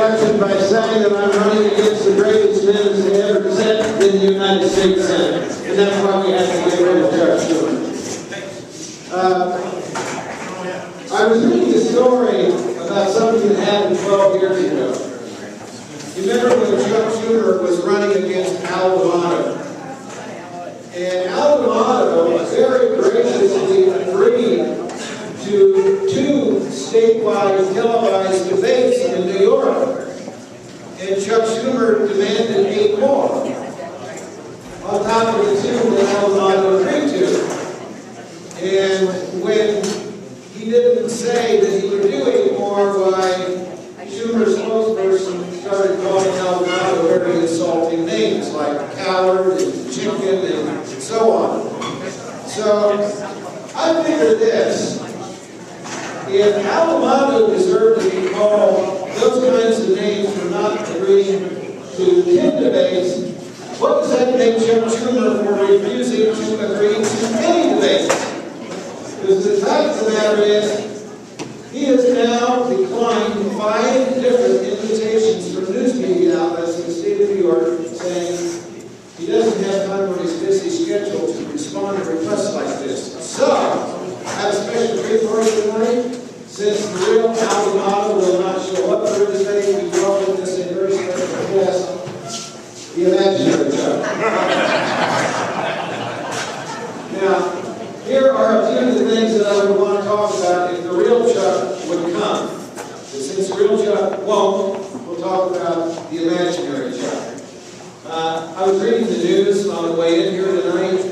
introduction by saying that I'm running against the greatest men to ever sit in the United States Senate. And that's why we have to get rid of Chuck Schumer. I was reading a story about something that happened 12 years ago. You remember when Chuck Schumer was running against Al D'Amato? And Al D'Amato very graciously agreed to 2 statewide televised debates in New York. And Chuck Schumer demanded 8 more, on top of the 2 that Al D'Amato agreed to. And when he didn't say that he would do 8 more, why Schumer's spokesperson started calling Al D'Amato very insulting names like coward and chicken and so on. So I figure this. If Al D'Amato deserved to be called those kinds of names for not agreeing to 10 debates, what does that make Chuck Schumer for refusing to agree to any debates? Because the fact of the matter is, he has now declined 5 different invitations from news media outlets in the state of New York saying he doesn't have time on his busy schedule to respond to requests like this. So, I have a special treat for you tonight. Since the real Al D'Amato will not show up Thursday, we welcome this a very special guest, the imaginary Chuck. Now, here are a few of the things that I would want to talk about if the real Chuck would come. But since the real Chuck won't, we'll talk about the imaginary Chuck. I was reading the news on the way in here tonight,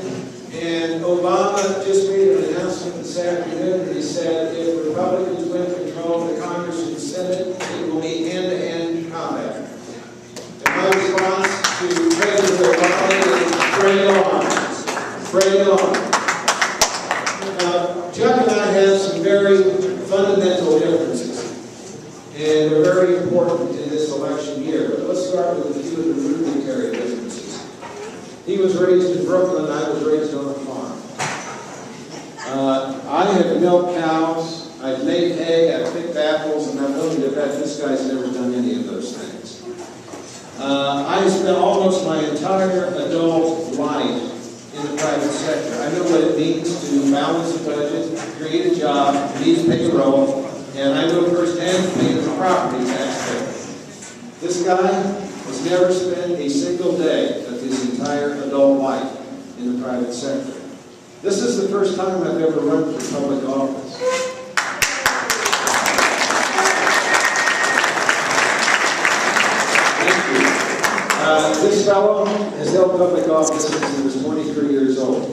and Obama just made an announcement this afternoon. He said if Republicans win control of the Congress and the Senate, it will be hand-to-hand combat. And my response to President Obama is bring it on. Bring it on. Chuck and I have some very fundamental differences, and they're very important in this election year. But let's start with a few of the rudimentary differences. He was raised in Brooklyn, I was raised on a farm. I have milked cows, I've made hay, I've picked apples, and I'm willing to bet this guy's never done any of those things. I spent almost my entire adult life in the private sector. I know what it means to balance a budget, create a job, meet payroll, and I know firsthand paying the property tax bill. This guy has never spent a single day of his entire adult life in the private sector. This is the first time I've ever run for public office. Thank you. This fellow has held public office since he was 23 years old.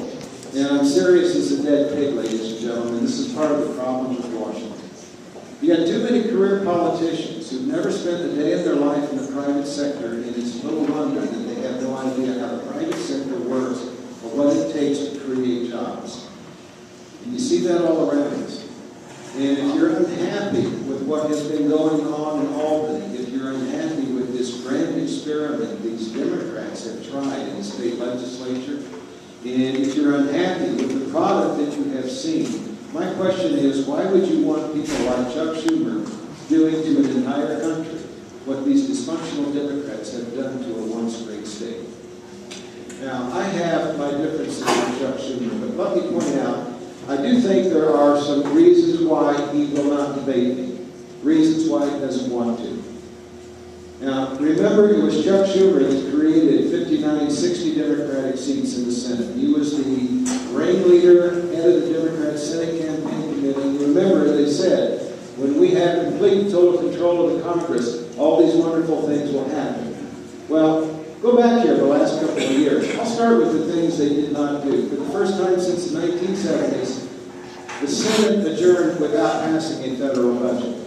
And I'm serious as a dead pig, ladies and gentlemen. This is part of the problem with Washington. You got too many career politicians who've never spent a day of their life in the private sector, and it's little wonder that they have no idea how the private sector works or what it takes to create jobs. And you see that all around us. And if you're unhappy with what has been going on in Albany, if you're unhappy with this grand experiment these Democrats have tried in the state legislature, and if you're unhappy with the product that you have seen, my question is, why would you want people like Chuck Schumer doing to an entire country what these dysfunctional Democrats have done to a once great state? Now, I have my differences with Chuck Schumer, but let me point out, I do think there are some reasons why he will not debate me, reasons why he doesn't want to. Now, remember, it was Chuck Schumer that created 59, 60 Democratic seats in the Senate. He was the ringleader, head of the Democrat Senate Campaign Committee. Remember, they said, when we have complete, total control of the Congress, all these wonderful things will happen. Well, go back here the last couple of years. I'll start with the things they did not do. For the first time since the 1970s, the Senate adjourned without passing a federal budget.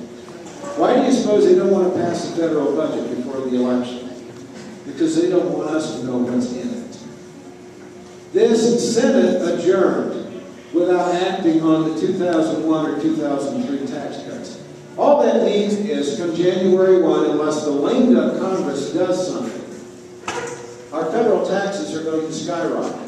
Why do you suppose they don't want to pass the federal budget before the election? Because they don't want us to know what's in it. This Senate adjourned without acting on the 2001 or 2003 tax cuts. All that means is, come January 1, unless the lame-duck Congress does something, our federal taxes are going to skyrocket.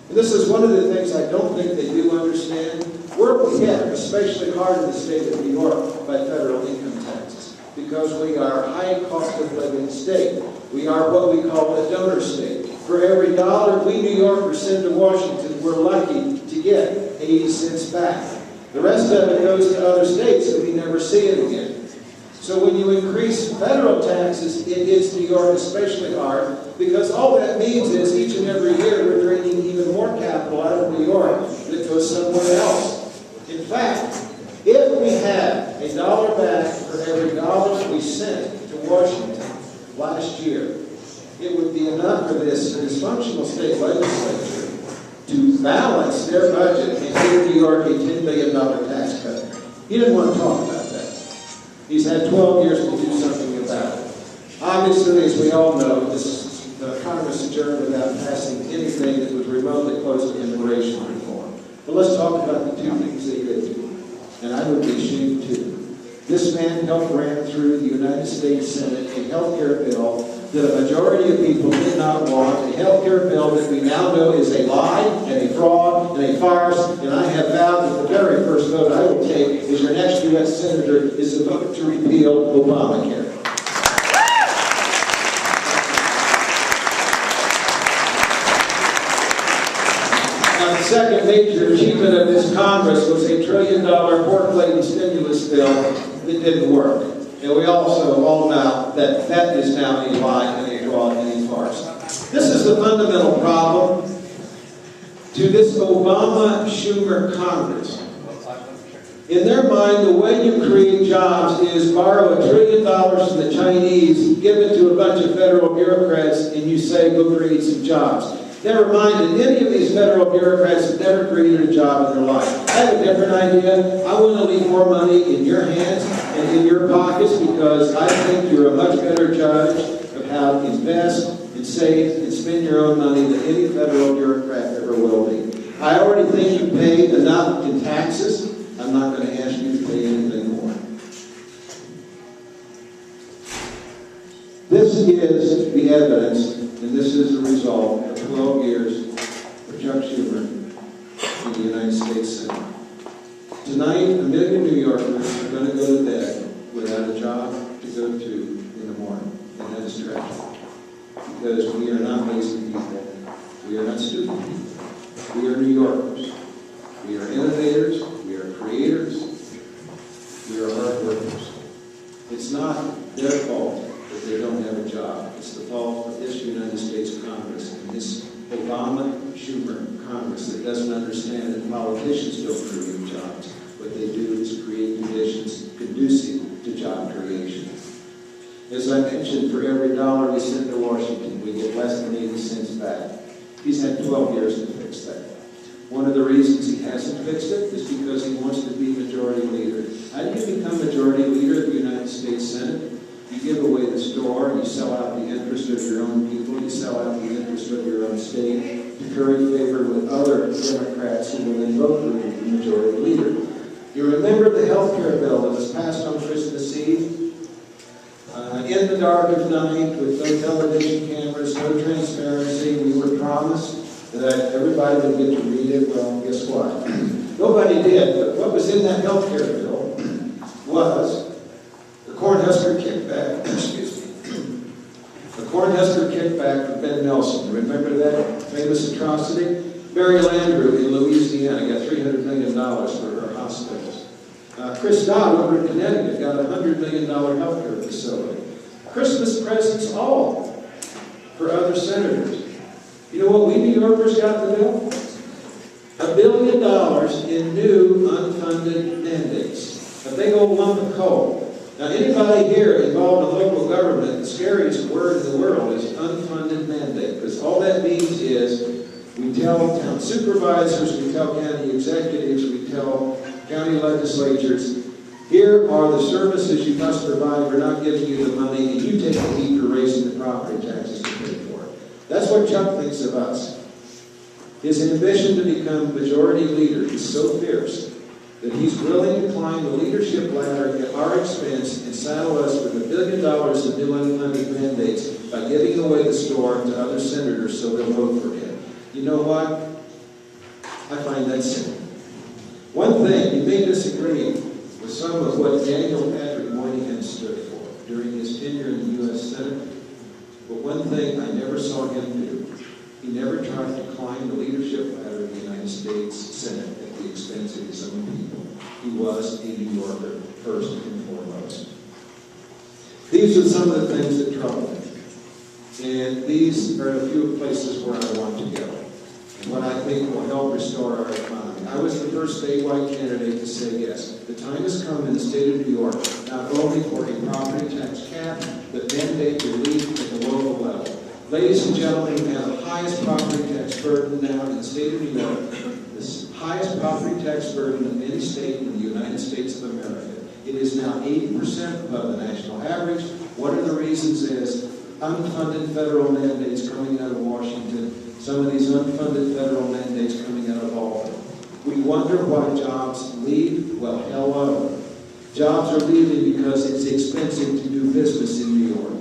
And this is one of the things I don't think they do understand. We're hit especially hard in the state of New York by federal income taxes. because we are a high cost of living state. We are what we call a donor state. For every dollar we New Yorkers send to Washington, we're lucky to get 80 cents back. The rest of it goes to other states and we never see it again. So when you increase federal taxes, it hits New York especially hard, because all that means is each and every year we're draining even more capital out of New York that goes somewhere else. In fact, if we had a dollar back for every dollar we sent to Washington last year, it would be enough for this dysfunctional state legislature to balance their budget and give New York a $10 billion tax cut. He didn't want to talk about that. He's had 12 years to do something about it. Obviously, as we all know, the Congress adjourned without passing anything that was remotely close to immigration reform. But let's talk about the two things they did do. And I would be ashamed too. This man helped ran through the United States Senate a health care bill that a majority of people did not want, a health care bill that we now know is a lie and a fraud and a farce, and I have vowed that the very first vote I will take as your next U.S. Senator is the vote to repeal Obamacare. Now, the second major achievement of this Congress was a $1 trillion pork-laden stimulus bill that didn't work. And we also all know that that is now a lie and a fraud and a farce. This is the fundamental problem to this Obama-Schumer Congress. In their mind, the way you create jobs is borrow $1 trillion from the Chinese, give it to a bunch of federal bureaucrats, and you say, go create some jobs. Never mind that any of these federal bureaucrats have never created a job in their life. I have a different idea. I want to leave more money in your hands and in your pockets, because I think you're a much better judge of how to invest and save and spend your own money than any federal bureaucrat ever will be. I already think you pay enough in taxes. I'm not going to ask you to pay anything more. This is the evidence, and this is the result of 12 years of Chuck Schumer in the United States Senate. Tonight, 1 million New Yorkers are going to go to bed without a job to go to in the morning, and that is tragic. Because we are not lazy people. We are not stupid people. We are New Yorkers. We are innovators. We are creators. We are hard workers. It's not their fault that they don't have a job. It's the fault of this United States Congress and this Obama-Schumer Congress that doesn't understand that politicians don't create jobs. What they do is create conditions conducive to job creation. As I mentioned, for every dollar we send to Washington, we get less than 80 cents back. He's had 12 years to fix that. One of the reasons he hasn't fixed it is because he wants to be majority leader. How do you become majority leader of the United States Senate? You give away the store, you sell out the interest of your own people, you sell out the interest of your own state to curry favor with other Democrats who will then vote for the majority leader. You remember the health care bill that was passed on Christmas Eve? In the dark of night, with no television cameras, no transparency, we were promised that everybody would get to read it. Well, guess what? Nobody did, but what was in that health care bill was the Cornhusker kickback, excuse me, the Cornhusker kickback from Ben Nelson. Remember that famous atrocity? Mary Landrieu in Louisiana got $300 million for her hospitals. Chris Dodd over in Connecticut got a $100 million health care facility. Christmas presents all for other senators. You know what we New Yorkers got in the bill? $1 billion in new unfunded mandates. A big old lump of coal. Now, anybody here involved in local government, the scariest word in the world is unfunded mandate, because all that means is we tell town supervisors, we tell county executives, we tell county legislatures, here are the services you must provide. We're not giving you the money, and you take the heat for raising the property taxes to pay for it. That's what Chuck thinks of us. His ambition to become majority leader is so fierce that he's willing to climb the leadership ladder at our expense and saddle us with $1 billion in new unfunded mandates by giving away the store to other senators so they'll vote for him. You know what? I find that simple. One thing, you may disagree with some of what Daniel Patrick Moynihan stood for. during his tenure in the U.S. Senate. But one thing I never saw him do, he never tried to climb the leadership ladder of the United States Senate at the expense of his own people. He was a New Yorker, first and foremost. These are some of the things that trouble me. And these are a few places where I want to go, and what I think will help restore our economy. I was the first statewide candidate to say yes. The time has come in the state of New York, not only for a property tax cap, but mandate relief at the local level. Ladies and gentlemen, we have the highest property tax burden now in the state of New York, the highest property tax burden of any state in the United States of America. It is now 80% above the national average. One of the reasons is unfunded federal mandates coming out of Washington, some of these unfunded federal mandates coming out of Albany. We wonder why jobs leave. Well, hello. Jobs are leaving because it's expensive to do business in New York.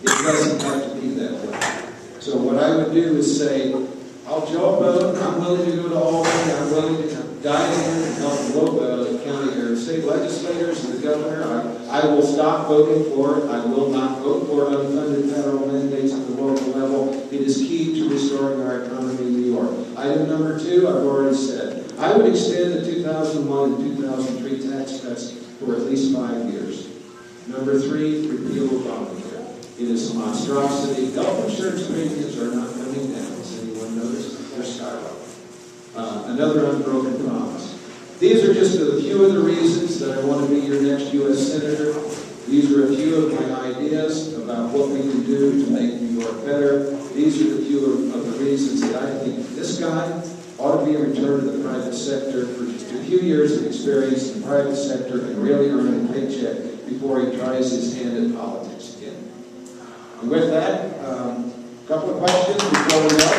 It doesn't have to be that way. So what I would do is say, I'll jump out, I'm willing to go to Albany, I'm willing to dive in and help the local county or state legislators and the governor. I will stop voting for it. I will not vote for unfunded federal mandates at the local level. It is key to restoring our economy in New York. Item number 2, I've already said. I would extend the 2001 and 2003 tax cuts for at least 5 years. Number 3, repeal Obamacare. It is a monstrosity. Health insurance premiums are not coming down. Has anyone noticed? They're skyrocketing. Another unbroken promise. These are just a few of the reasons that I want to be your next U.S. Senator. These are a few of my ideas about what we can do to make New York better. These are the few of the reasons that I think this guy ought to be returned to the private sector for just a few years of experience in the private sector and really earn a paycheck before he tries his hand at politics again. And with that, a couple of questions before we go.